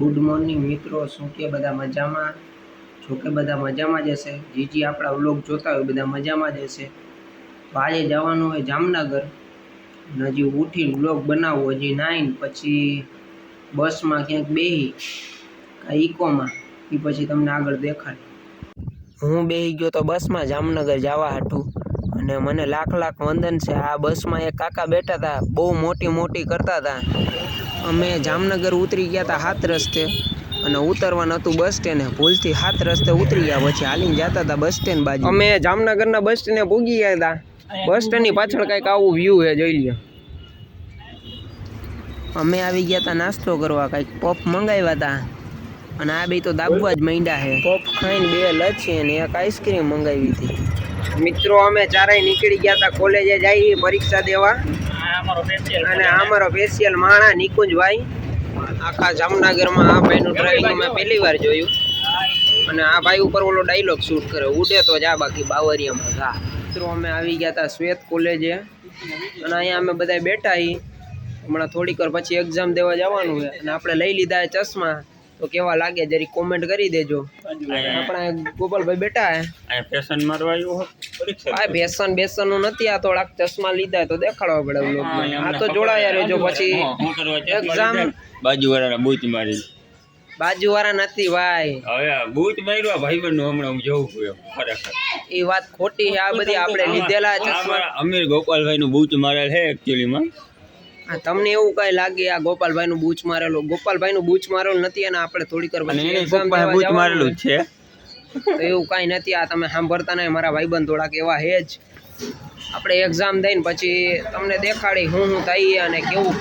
Good morning મિત્રો, શું કે બધા મજામાં? જો કે બધા મજામાં જ હશે. જે આપણા વ્લોગ જોતા હોય બધા મજામાં જ હશે. તો આજે જવાનું હોય જામનગર. હજી ઉઠીને વ્લોગ બનાવવો, હજી નાઈને પછી બસમાં ક્યાંક બેસી ઇકોમાં એ પછી તમને આગળ દેખાડે. હું બેસી ગયો તો બસમાં જામનગર જવા હાટું, અને મને લાખ લાખ વંદન છે. આ બસમાં એક કાકા બેઠા હતા, બહુ મોટી કરતા હતા. અમે જામનગર ઉતરી ગયા હતા 7 રસ્તે, અને ઉતરવાનું હતું બસ સ્ટેન્ડે. ભૂલથી 7 રસ્તે ઉતરી ગયા, પછી હાલીને જતા હતા બસ સ્ટેન્ડ બાજુ. અમે જામનગરના બસ સ્ટેન્ડે પહોંચી ગયા હતા. બસ સ્ટેન્ડની પાછળ કંઈક આવું વ્યૂ છે, જોઈ લ્યો. અમે આવી ગયા હતા નાસ્તો કરવા, કંઈક પફ મંગાવ્યા હતા, અને આ બે તો દાબવા જ માંડ્યા છે. પફ ખાઈને 2 લચ્છી અને 1 આઈસ્ક્રીમ મંગાવી હતી. મિત્રો અમે ચારેય નીકળી ગયા હતા કોલેજે જઈ પરીક્ષા દેવા. અને અમારો સ્પેશિયલ માણા નિકુંજભાઈ. આખા જામનગરમાં આ ભાઈનું ડ્રાઇવિંગ મેં પહેલી વાર જોયું. અને આ ભાઈ ઉપર ઓલો ડાયલોગ શૂટ કરે, ઉડે તો જા બાકી બાવરિયામાં જા. મિત્રો અમે આવી ગયા હતા શ્વેત કોલેજે, અને અહીંયા અમે બધા બેઠા હી. હમણાં થોડીક વાર પછી એક્ઝામ દેવા જવાનું છે, અને આપણે લઈ લીધા ચશ્મા. તો કેવા લાગે જરી કોમેન્ટ કરી દેજો. આપણા ગોપાલભાઈ બેઠા હે. આ ફેશન મારવા આવ્યો હો પરીક્ષા. આ ફેશન નું નથી, આ થોડાક ચશ્મા લીધા તો દેખાડવા પડે વ્લોગમાં. આ તો જોડાયા રહેજો પછી એક્ઝામ. બાજુવાળાના બૂચ મારી. બાજુવાળા નથી ભાઈ, હવે બૂચ માર્યો ભાઈબંધનું હમણાં હું જોઉં છું. ખરેખર એ વાત ખોટી છે. આ બધી આપણે લીધેલા ચશ્મા. અમીર ગોપાલભાઈનું બૂચ મારેલ છે એકચ્યુઅલીમાં. તમને એવું કઈ લાગે આ ગોપાલભાઈ નું બૂચ મારેલું? ગોપાલભાઈ નું બૂચ મારેલું નથી, અને આપણે થોડીક વાર પછી એક્ઝામ દેવા બૂચ મારેલું છે. તો એવું કઈ નથી. આ તમે સાંભળતા નહીં, મારા ભાઈબંધ થોડાક એવા હે જ. આપણે એક્ઝામ દઈને પછી તમને દેખાડી હું થઈ અને કેવું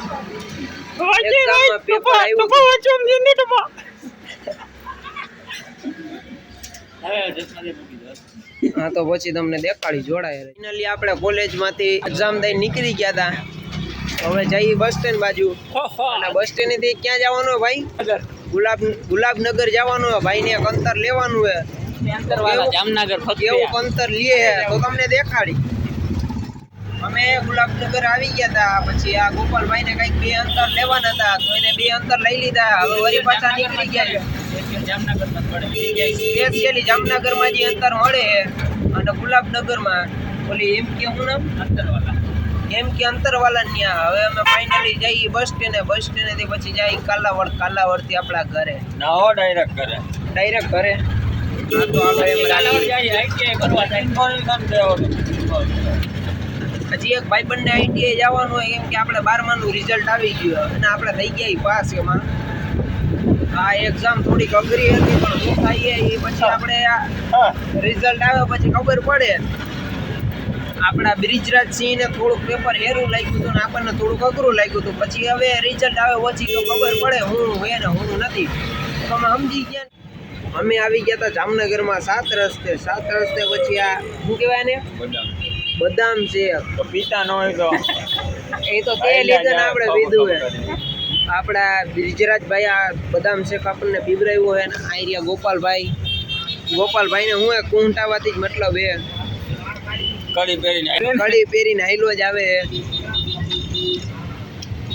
એક્ઝામમાં પેપર આવ્યું. હા, તો પછી તમને દેખાડી જોડાય. ફાઇનલી આપણે કોલેજમાંથી એક્ઝામ દઈને નીકળી ગયા હતા. હવે જઈએ બસ સ્ટેન્ડ બાજુ. અને બસ સ્ટેન્ડ થી ક્યાં જવાનું ભાઈ? ગુલાબનગર જવાનું હોય. ભાઈ ને એક અંતર લેવાનું છે. કેવું અંતર લે તો તમને દેખાડી. અમે ગુલાબનગર આવી ગયા હતા. પછી આ ગોપાલભાઈ ને કઈક 2 અંતર લેવાના હતા, તો એને 2 અંતર લઈ લીધા. હવે વળી પાછા નીકળી ગયા. સ્પેશિયલી જામનગરમાં જે અંતર મળે અને ગુલાબનગરમાં ઓલી એમ કે હું નામ અંતરવાલા ન્યા. હવે અમે ફાઇનલી જઈએ બસ સ્ટેન્ડે. બસ સ્ટેન્ડ થી પછી જઈએ કાલાવડ થી આપણા ઘરે. ડાયરેક્ટ ઘરે. હા, તો હજી એક ભાઈબંધ ને આઈટીઆઈ જવાનું હોય, કેમ કે આપણે 12માનું રિઝલ્ટ આવી ગયું અને આપણે થઈ ગયા પાસ. એમાં આ એક્ઝામ થોડીક અઘરી હતી, પણ શું થાય એ પછી આપણે રિઝલ્ટ આવે પછી ખબર પડે. આપણા બ્રિજરાજસિંહ ને થોડુંક પેપર હેરું લાગ્યું હતું ને આપણને થોડુંક અઘરું લાગ્યું હતું. પછી હવે રિઝલ્ટ આવે પછી તો ખબર પડે હું હે ને હું નથી. તો અમે સમજી ગયા. અમે આવી ગયા હતા જામનગરમાં 7 રસ્તે. 7 રસ્તે પછી આ શું કહેવાય ને, બદામ શેક. પીતા ન હોય તો એ તો તે લીધે આપણે પીધું હે. આપણા બ્રિજરાજભાઈ આ બદામ શેક આપણને પીવરાવ્યો હોય. ને આ એરિયા ગોપાલભાઈને હું કુંટાવાથી જ મતલબ હે. કડી પહેરીને હાઈલો જ આવે.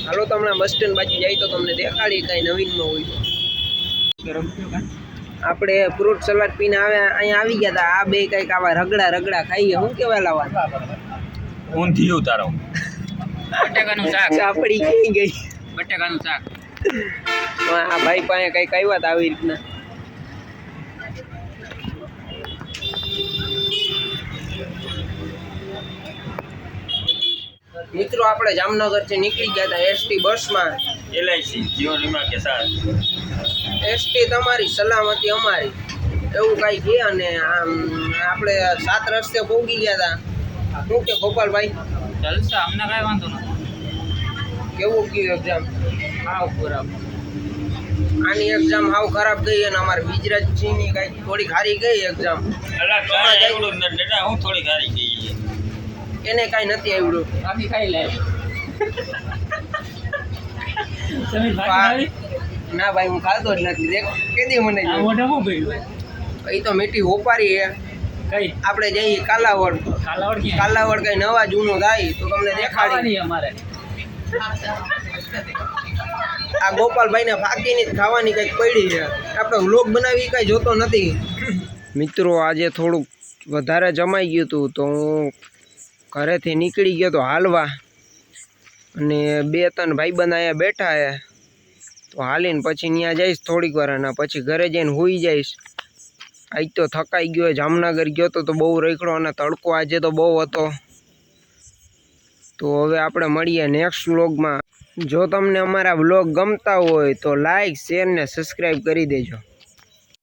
હાલો તો હમણાં બસ સ્ટેન્ડ બાજુ જાય તો તમને દેખાડી કઈ નવીનમાં હોય. આપણે ફ્રૂટ સલાડ પીને અહીંયા આવી ગયા હતા. આ બે કઈક આવા રગડા ખાઈએ. શું કેવા લાવવા? ઊંધિયું તારો. બટાકાનું શાક. ચાપડી ક્યાં ગઈ? બટાકાનું શાક. આ ભાઈ પાસે કઈક આવ્યા હતા આવી રીતના. મિત્રો આપણે જામનગર થી નીકળી ગયા હતા એસટી બસમાં. એલઆઈસી જીવન વીમા કે સાથ. એસટી તમારી સલામતી અમારી, એવું કઈ છે. અને આમ આપણે 7 રસ્તે પહોંચી ગયા હતા. શું કે ગોપાલભાઈ? જલસા, અમને કઈ વાંધો નથી. કેવું ગયું એક્ઝામ? હાવ ખરાબ. આની એક્ઝામ હાવ ખરાબ ગઈ, અને અમારે બ્રિજરાજસિંહની કઈ થોડી ખારી ગઈ એક્ઝામ. હું થોડી ખારી ગઈ. એને કઈ નથી આવડ્યું. બાકી ખાઈ લે. ના ભાઈ, હું ખાતો જ નથી. દેખ કેદી મને એ તો મીઠી હોપારી હે. કઈ આપણે જઈએ કાલાવડ કઈ નવા જૂનું થાય તો તમને દેખાડી. અમારે આ ગોપાલભાઈને ફાકીની જ ખાવાની કંઈક પડી છે. આપણે વ્લોગ બનાવી કાંઈ જોતો નથી. મિત્રો આજે થોડુંક વધારે જમાઈ ગયું હતું તો હું ઘરેથી નીકળી ગયો તો હાલવા, અને 2-3 ભાઈબંધ અહીંયા બેઠા છે તો હાલીને પછી ત્યાં જઈશ થોડીક વાર, અને પછી ઘરે જઈને સૂઈ જઈશ. આજ તો થકાઈ ગયો, જામનગર ગયો તો બહુ રેખડો અને તડકો આજે તો બહુ હતો. તો હવે આપણે મળીએ નેક્સ્ટ વ્લોગમાં. જો તમને અમારા વ્લોગ ગમતા હોય તો લાઈક, શેર ને સબસ્ક્રાઈબ કરી દેજો.